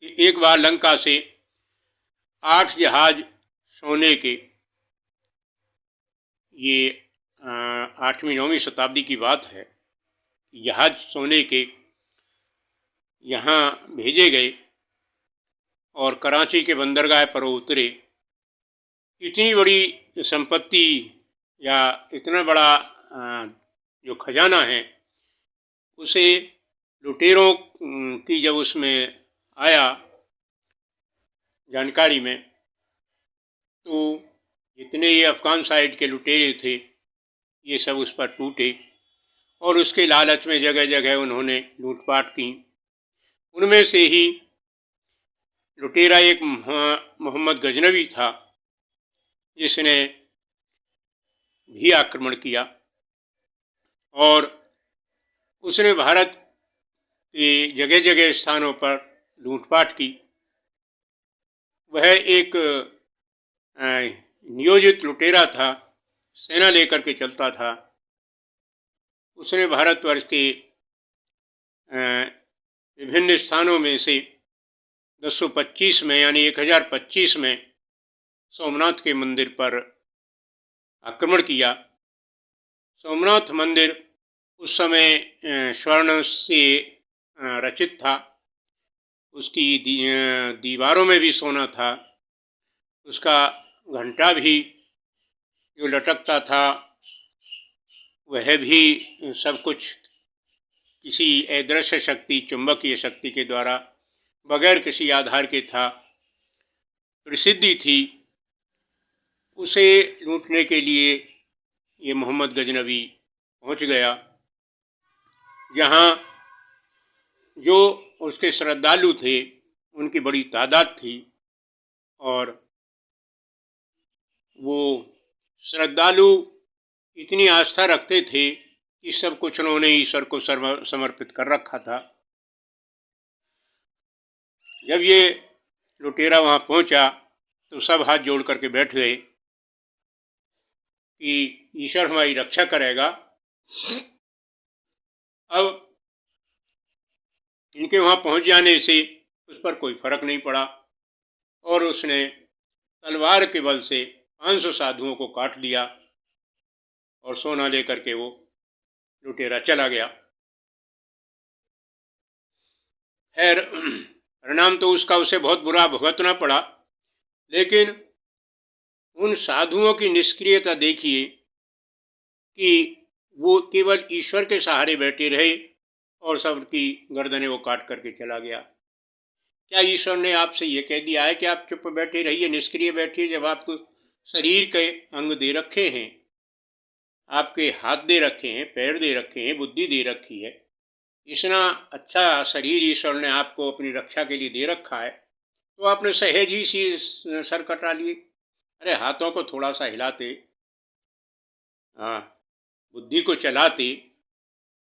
कि एक बार लंका से 8 जहाज सोने के, ये 8वीं 9वीं शताब्दी की बात है, जहाज सोने के यहाँ भेजे गए और कराची के बंदरगाह पर उतरे। इतनी बड़ी संपत्ति या इतना बड़ा जो खजाना है, उसे लुटेरों की जब उसमें आया जानकारी में, तो जितने ये अफगान साइड के लुटेरे थे ये सब उस पर टूटे और उसके लालच में जगह जगह उन्होंने लूटपाट की। उनमें से ही लुटेरा एक मोहम्मद गजनवी था, जिसने भी आक्रमण किया और उसने भारत के जगह जगह स्थानों पर लूटपाट की। वह एक नियोजित लुटेरा था, सेना लेकर के चलता था। उसने भारतवर्ष के विभिन्न स्थानों में से 1025 में यानी 1025 में सोमनाथ के मंदिर पर आक्रमण किया। सोमनाथ मंदिर उस समय स्वर्ण से रचित था, उसकी दीवारों में भी सोना था, उसका घंटा भी जो लटकता था वह भी सब कुछ किसी अदृश्य शक्ति, चुंबकीय शक्ति के द्वारा बगैर किसी आधार के था, प्रसिद्धि थी। उसे लूटने के लिए ये मोहम्मद गजनवी पहुंच गया, जहां जो उसके श्रद्धालु थे उनकी बड़ी तादाद थी और वो श्रद्धालु इतनी आस्था रखते थे कि सब कुछ उन्होंने ईश्वर को समर्पित कर रखा था। जब ये लुटेरा वहां पहुंचा तो सब हाथ जोड़ करके बैठ गए कि ईश्वर हमारी रक्षा करेगा। अब इनके वहां पहुंच जाने से उस पर कोई फर्क नहीं पड़ा और उसने तलवार के बल से 500 साधुओं को काट दिया और सोना लेकर के वो लुटेरा चला गया। खैर, परिणाम तो उसका उसे बहुत बुरा भुगतना पड़ा, लेकिन उन साधुओं की निष्क्रियता देखिए कि वो केवल ईश्वर के सहारे बैठे रहे और सबकी गर्दनें वो काट करके चला गया। क्या ईश्वर ने आपसे ये कह दिया है कि आप चुप बैठे रहिए, निष्क्रिय बैठिए, जब आपको शरीर के अंग दे रखे हैं, आपके हाथ दे रखे हैं, पैर दे रखे हैं, बुद्धि दे रखी है, इतना अच्छा शरीर ईश्वर ने आपको अपनी रक्षा के लिए दे रखा है, तो आपने सहज ही सी सर कटा लिए। अरे हाथों को थोड़ा सा हिलाते, बुद्धि को चलाते,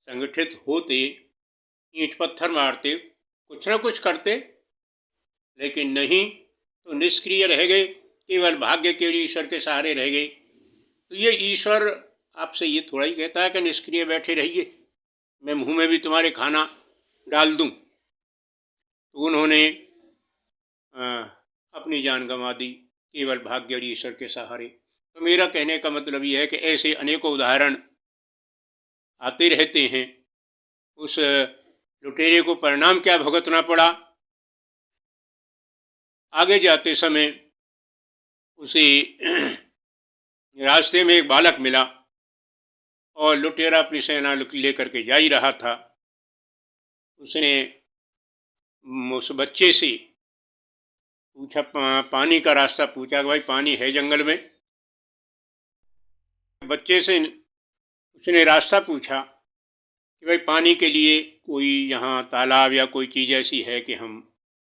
संगठित होते, ईंट पत्थर मारते, कुछ ना कुछ करते, लेकिन नहीं, तो निष्क्रिय रह गए, केवल भाग्य के लिए ईश्वर के सहारे रह गए। तो ये ईश्वर आपसे ये थोड़ा ही कहता है कि निष्क्रिय बैठे रहिए, मैं मुंह में भी तुम्हारे खाना डाल दूं। तो उन्होंने अपनी जान गंवा दी केवल भाग्य और ईश्वर के सहारे। तो मेरा कहने का मतलब यह है कि ऐसे अनेकों उदाहरण आते रहते हैं। उस लुटेरे को परिणाम क्या भुगतना पड़ा? आगे जाते समय उसे रास्ते में एक बालक मिला और लुटेरा अपनी सेना लेकर के जा ही रहा था। उसने उस बच्चे से पूछा, पानी का रास्ता पूछा कि भाई पानी है जंगल में? बच्चे से उसने रास्ता पूछा कि भाई पानी के लिए कोई यहाँ तालाब या कोई चीज़ ऐसी है कि हम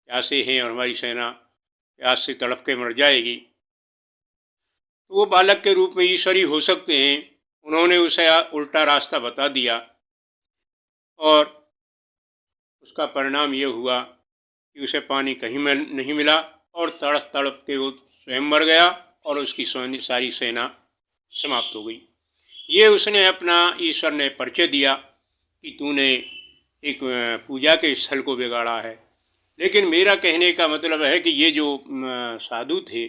प्यासे हैं और हमारी सेना प्यास से तड़प के मर जाएगी। तो वो बालक के रूप में ईश्वर ही हो सकते हैं, उन्होंने उसे उल्टा रास्ता बता दिया और उसका परिणाम ये हुआ कि उसे पानी कहीं में नहीं मिला और तड़प तड़प के वो स्वयं मर गया और उसकी सारी सेना समाप्त हो गई। ये उसने अपना, ईश्वर ने परिचय दिया कि तूने एक पूजा के स्थल को बिगाड़ा है, लेकिन मेरा कहने का मतलब है कि ये जो साधु थे,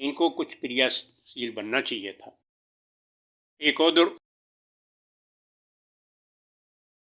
इनको कुछ क्रियाशील बनना चाहिए था। एक और